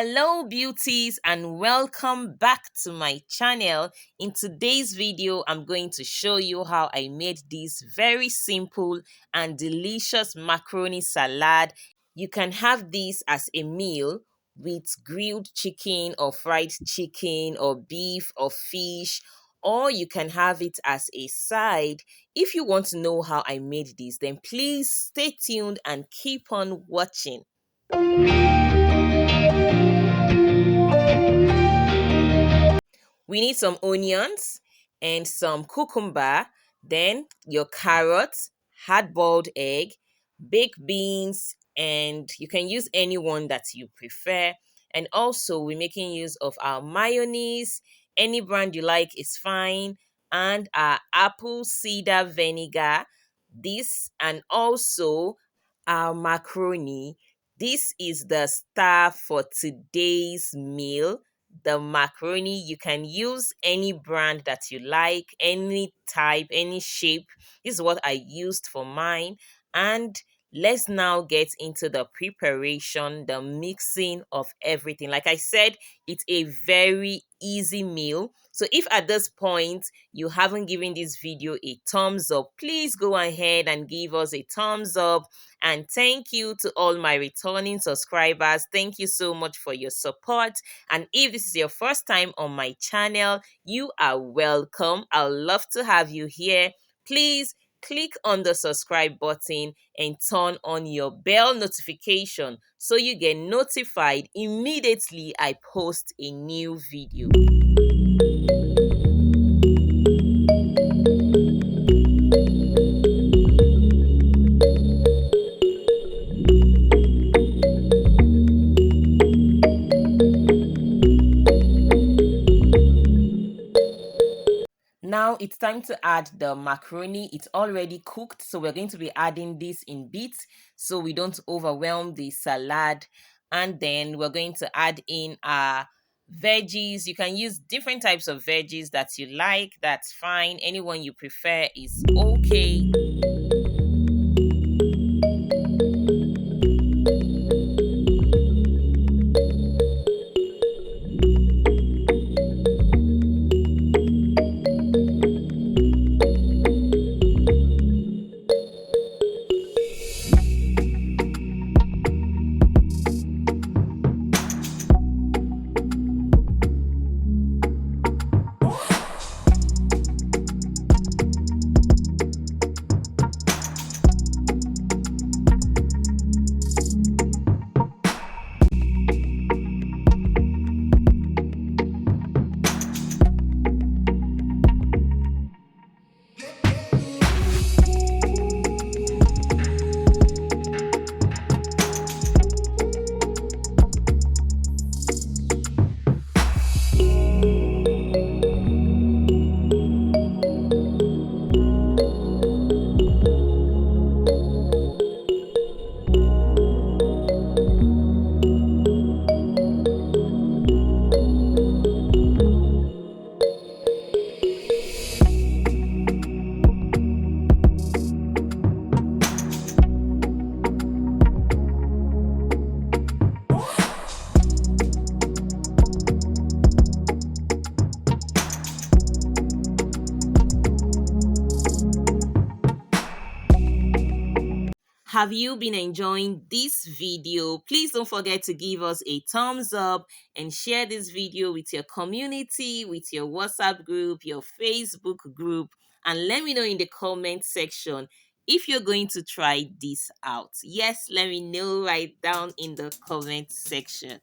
Hello beauties and welcome back to my channel. In today's video, I'm going to show you how I made this very simple and delicious macaroni salad. You can have this as a meal with grilled chicken or fried chicken or beef or fish, or you can have it as a side. If you want to know how I made this, then please stay tuned and keep on watching. We need some onions and some cucumber, then your carrots, hard-boiled egg, baked beans, and you can use any one that you prefer. And also, we're making use of our mayonnaise. Any brand you like is fine. And our apple cider vinegar. This and also our macaroni. This is the star for today's meal, the macaroni. You can use any brand that you like, any type, any shape. This is what I used for mine. And let's now get into the preparation, the mixing of everything. Like I said, it's a very easy meal. So if at this point you haven't given this video a thumbs up, please go ahead and give us a thumbs up. And thank you to all my returning subscribers. Thank you so much for your support. And if this is your first time on my channel, you are welcome. I'd love to have you here. Please click on the subscribe button and turn on your bell notification so you get notified immediately I post a new video. Now it's time to add the macaroni. It's already cooked, so we're going to be adding this in bits so we don't overwhelm the salad. And then we're going to add in our veggies. You can use different types of veggies that you like. That's fine. Anyone you prefer is okay. Have you been enjoying this video? Please don't forget to give us a thumbs up and share this video with your community, with your WhatsApp group, your Facebook group, and let me know in the comment section if you're going to try this out. Yes, let me know right down in the comment section.